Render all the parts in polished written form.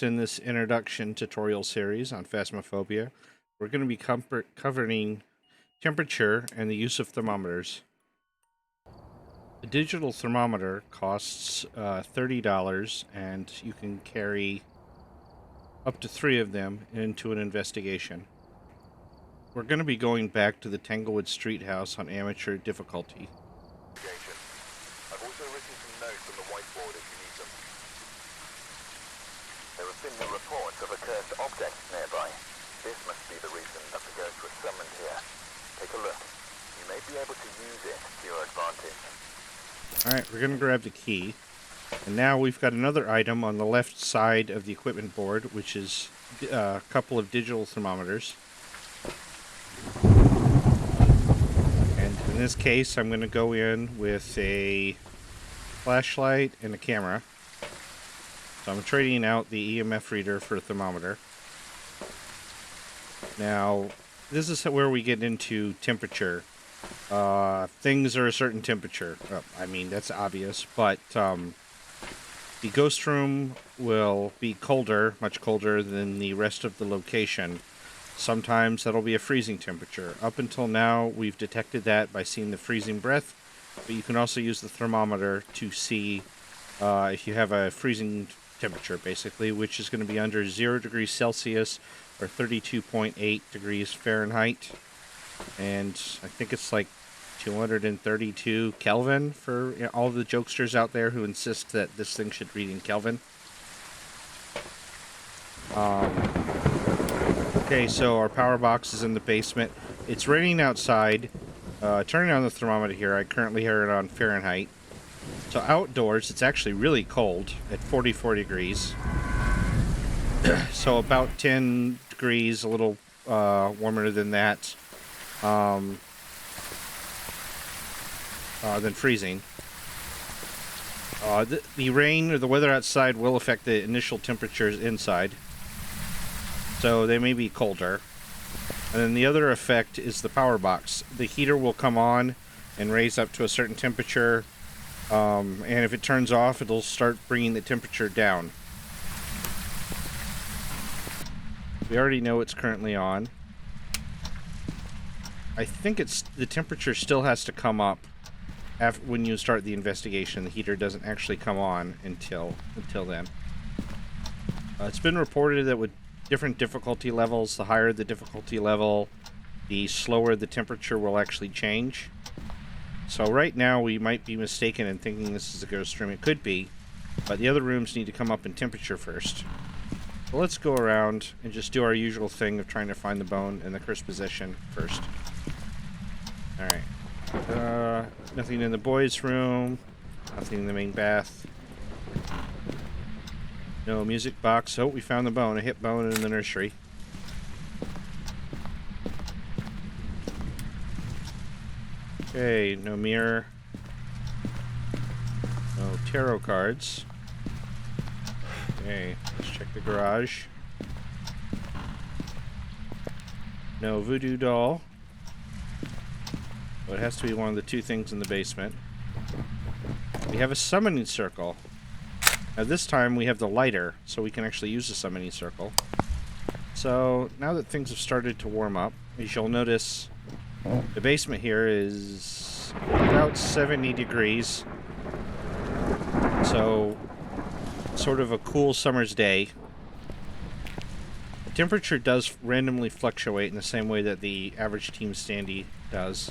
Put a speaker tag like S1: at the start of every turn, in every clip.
S1: In this introduction tutorial series on Phasmophobia, we're going to be covering temperature and the use of thermometers. A digital thermometer costs $30, and you can carry up to 3 of them into an investigation. We're going to be going back to the Tanglewood Street House on amateur difficulty.
S2: I've also written some notes on the whiteboard if you need them. There have been no reports of a cursed object nearby. This must be the reason that the ghost was summoned here. Take a look. You may be able to use it to your advantage.
S1: Alright, we're going to grab the key. And now we've got another item on the left side of the equipment board, which is a couple of digital thermometers. And in this case, I'm going to go in with a flashlight and a camera. So I'm trading out the EMF reader for a thermometer. Now, this is where we get into temperature. Things are a certain temperature. I mean, that's obvious, but the ghost room will be colder, much colder than the rest of the location. Sometimes that'll be a freezing temperature. Up until now, we've detected that by seeing the freezing breath, but you can also use the thermometer to see if you have a freezing temperature, basically, which is going to be under 0 degrees Celsius or 32.8 degrees Fahrenheit. And I think it's like 232 Kelvin for all the jokesters out there who insist that this thing should read in Kelvin. Okay, so our power box is in the basement. It's raining outside. Turning on the thermometer here, I currently have it on Fahrenheit. So outdoors, it's actually really cold at 44 degrees. So about 10 degrees, a little warmer than that. Than freezing. The rain or the weather outside will affect the initial temperatures inside. So they may be colder. And then the other effect is the power box. The heater will come on and raise up to a certain temperature. And if it turns off, it'll start bringing the temperature down. We already know it's currently on. I think the temperature still has to come up when you start the investigation. The heater doesn't actually come on until then. It's been reported that with different difficulty levels, the higher the difficulty level, the slower the temperature will actually change. So right now we might be mistaken in thinking this is a ghost room. It could be, but the other rooms need to come up in temperature first. So let's go around and just do our usual thing of trying to find the bone in the cursed position first. Alright. Nothing in the boys' room. Nothing in the main bath. No music box. Oh, we found the bone. A hip bone in the nursery. Okay, no mirror. No tarot cards. Okay, let's check the garage. No voodoo doll. Well, it has to be one of the 2 things in the basement. We have a summoning circle. Now this time we have the lighter, so we can actually use the summoning circle. So now that things have started to warm up, as you'll notice, the basement here is about 70 degrees. So, sort of a cool summer's day. The temperature does randomly fluctuate in the same way that the average team standee does.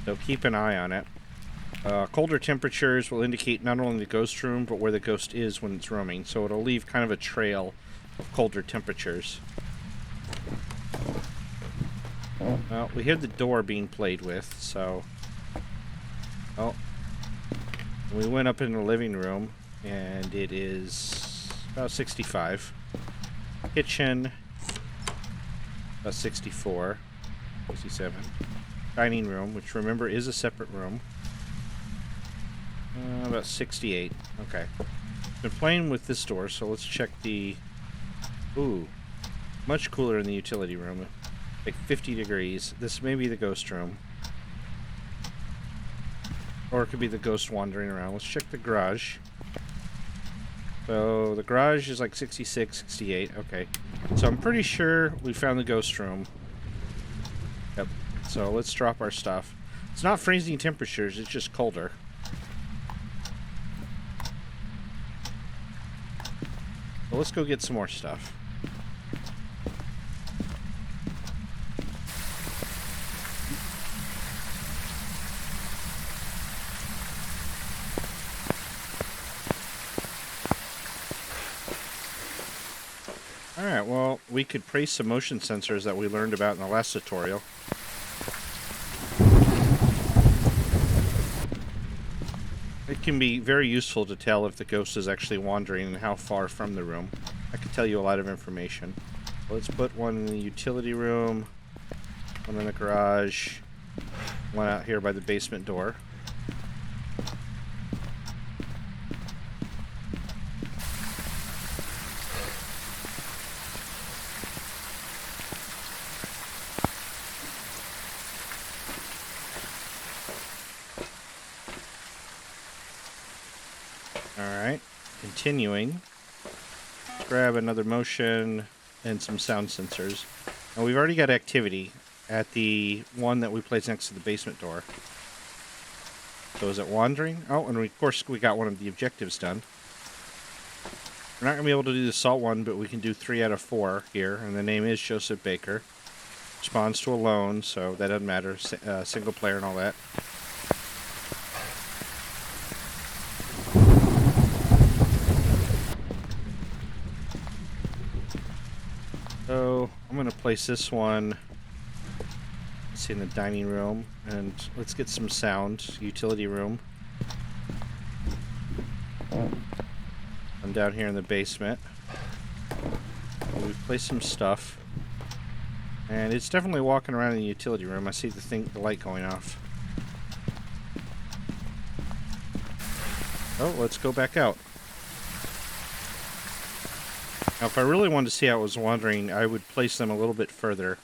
S1: So keep an eye on it. Colder temperatures will indicate not only the ghost room, but where the ghost is when it's roaming. So it'll leave kind of a trail of colder temperatures. Well, we hear the door being played with, so... Oh. We went up in the living room, and it is about 65. Kitchen, about 64. 67. Dining room, which remember is a separate room. About 68. Okay. Been playing with this door, so let's check the... Ooh. Much cooler in the utility room. Like 50 degrees. This may be the ghost room. Or it could be the ghost wandering around. Let's check the garage. So the garage is like 66, 68. Okay. So I'm pretty sure we found the ghost room. Yep. So let's drop our stuff. It's not freezing temperatures, it's just colder. So let's go get some more stuff. Alright, well, we could trace some motion sensors that we learned about in the last tutorial. It can be very useful to tell if the ghost is actually wandering and how far from the room. I could tell you a lot of information. Let's put one in the utility room, one in the garage, one out here by the basement door. Alright, continuing. Let's grab another motion and some sound sensors. Now we've already got activity at the one that we placed next to the basement door. So is it wandering? Oh, and of course we got one of the objectives done. We're not going to be able to do the salt one, but we can do 3 out of 4 here, and the name is Joseph Baker. Responds to alone, so that doesn't matter. Single player and all that. So I'm going to place this one, let's see, in the dining room, and let's get some sound. Utility room. I'm down here in the basement. We've placed some stuff, and it's definitely walking around in the utility room. I see the light going off. Oh, let's go back out. Now, if I really wanted to see how it was wandering, I would place them a little bit further.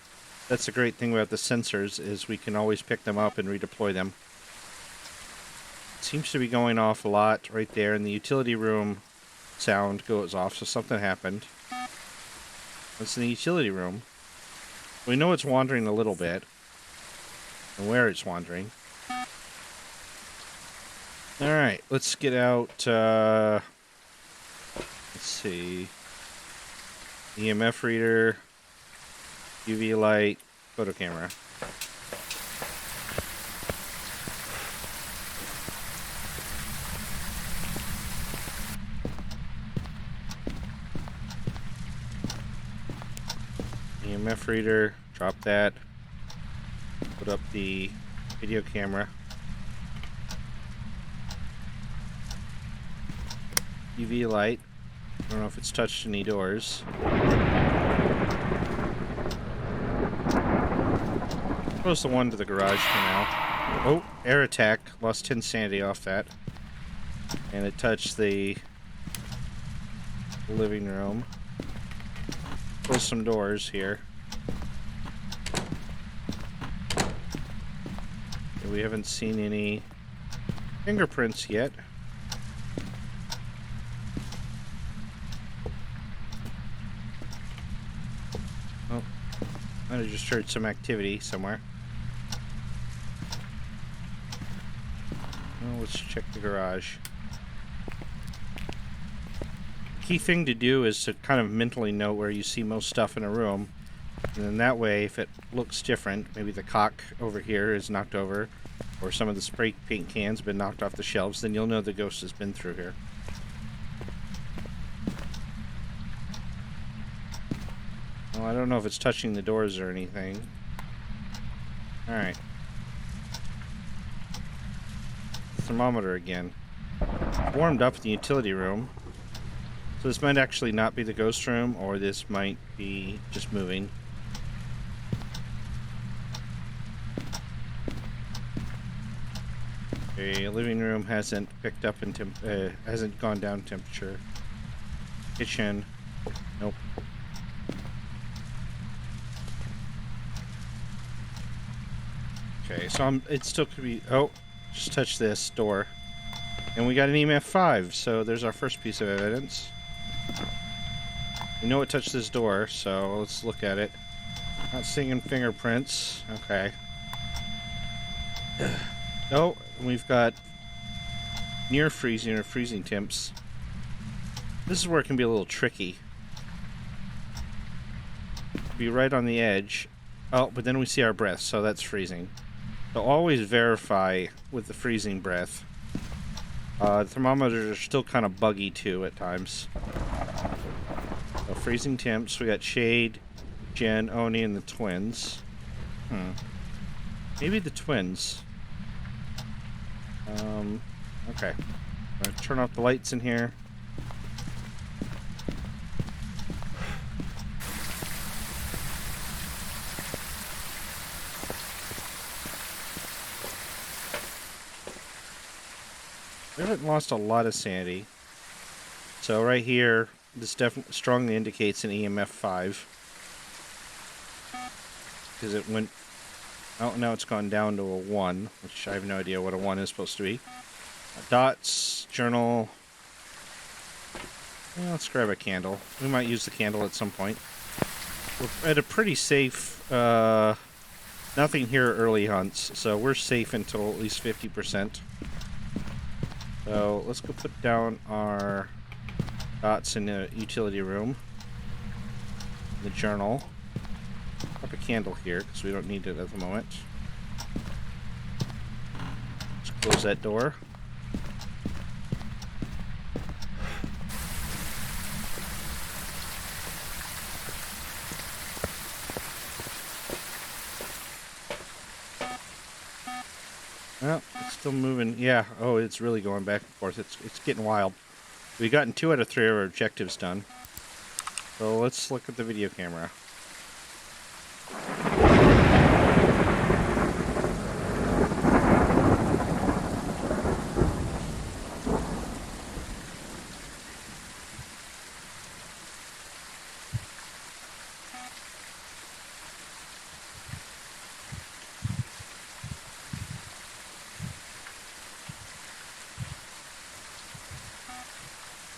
S1: That's the great thing about the sensors, is we can always pick them up and redeploy them. It seems to be going off a lot right there, in the utility room sound goes off, so something happened. It's in the utility room. We know it's wandering a little bit, and where it's wandering. Alright, let's get out, let's see, EMF reader, UV light, photo camera. EMF reader, drop that, put up the video camera. UV light. I don't know if it's touched any doors. Close the one to the garage for now. Oh, air attack. Lost 10 sanity off that. And it touched the living room. Close some doors here. We haven't seen any fingerprints yet. Oh, I just heard some activity somewhere. Well, let's check the garage. Key thing to do is to kind of mentally note where you see most stuff in a room. And then that way, if it looks different, maybe the cock over here is knocked over, or some of the spray paint cans have been knocked off the shelves, then you'll know the ghost has been through here. Well, I don't know if it's touching the doors or anything. Alright. Thermometer again. Warmed up in the utility room. So this might actually not be the ghost room, or this might be just moving. Okay, living room hasn't picked up in hasn't gone down in temperature. Kitchen, nope. Okay, so it still could be. Oh, just touch this door. And we got an EMF 5, so there's our first piece of evidence. We know it touched this door, so let's look at it. Not seeing fingerprints. Okay. Oh, we've got near freezing or freezing temps. This is where it can be a little tricky. Be right on the edge. Oh, but then we see our breath, so that's freezing. So always verify with the freezing breath. The thermometers are still kind of buggy too at times. So freezing temps. We got Shade, Jen, Oni, and the twins. Maybe the twins. Okay. I'm gonna turn off the lights in here. We haven't lost a lot of sanity. So right here, this definitely strongly indicates an EMF 5. Because it went... Oh, now it's gone down to a 1, which I have no idea what a 1 is supposed to be. Dots, journal... Well, let's grab a candle. We might use the candle at some point. We're at a pretty safe... nothing here early hunts, so we're safe until at least 50%. So let's go put down our dots in the utility room. The journal. Pop a candle here because we don't need it at the moment. Let's close that door. Well, it's still moving. Yeah. Oh, it's really going back and forth. It's getting wild. We've gotten 2 out of 3 of our objectives done. So let's look at the video camera.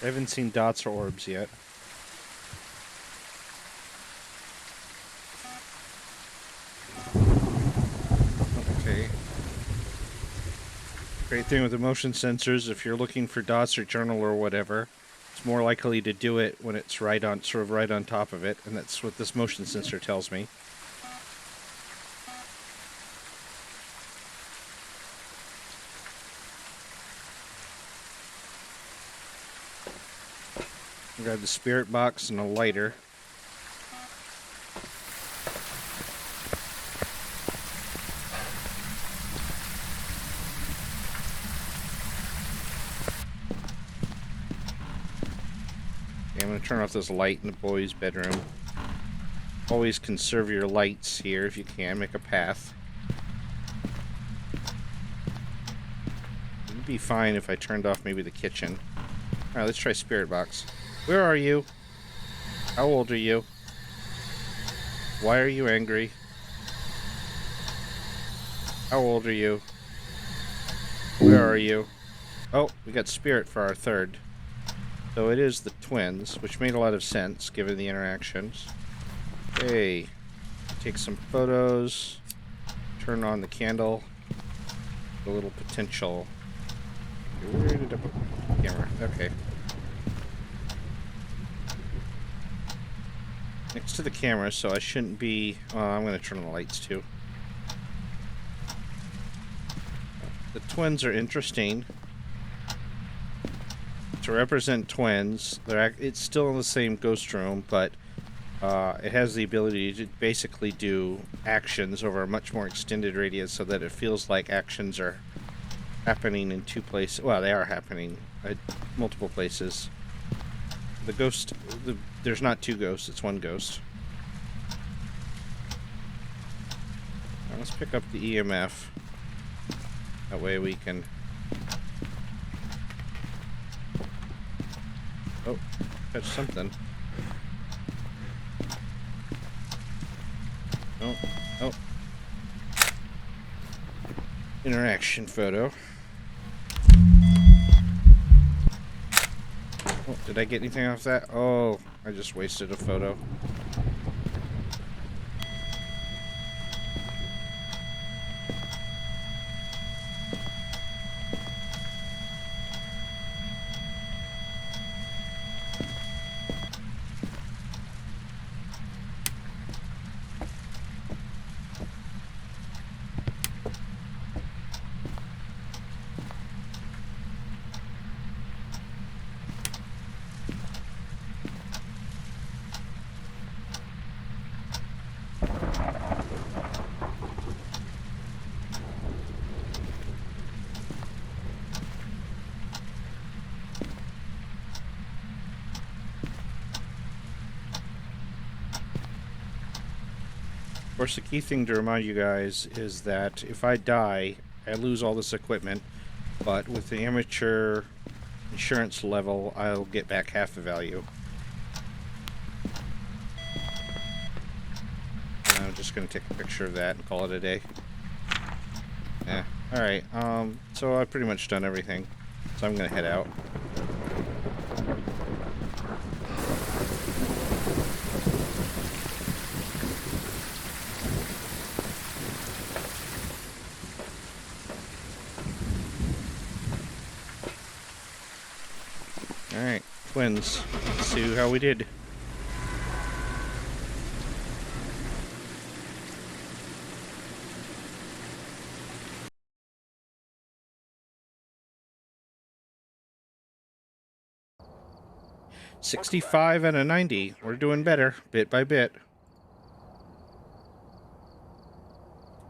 S1: I haven't seen dots or orbs yet. Okay. Great thing with the motion sensors, if you're looking for dots or journal or whatever, it's more likely to do it when it's right on, sort of right on top of it, and that's what this motion sensor tells me. Grab the spirit box and a lighter. Okay, I'm going to turn off this light in the boys' bedroom. Always conserve your lights here if you can. Make a path. It'd be fine if I turned off maybe the kitchen. Alright, let's try spirit box. Where are you? How old are you? Why are you angry? How old are you? Where are you? Oh, we got spirit for our third. So it is the twins, which made a lot of sense given the interactions. Okay. Take some photos. Turn on the candle. A little potential. Where did I put the camera? Okay. Next to the camera, so I shouldn't be... I'm going to turn on the lights too. The twins are interesting. To represent twins, it's still in the same ghost room, but it has the ability to basically do actions over a much more extended radius so that it feels like actions are happening in 2 places. Well, they are happening at multiple places. The ghost... there's not 2 ghosts, it's 1 ghost. Now let's pick up the EMF. That way we can... Oh, catch something. Oh, oh. Did I get anything off that? Oh, I just wasted a photo. Of course, the key thing to remind you guys is that if I die, I lose all this equipment, but with the amateur insurance level, I'll get back half the value. And I'm just going to take a picture of that and call it a day. Yeah. Alright, so I've pretty much done everything. So I'm going to head out. Alright, twins. Let's see how we did.
S2: Welcome back.
S1: 65 and a 90. We're doing better, bit by bit.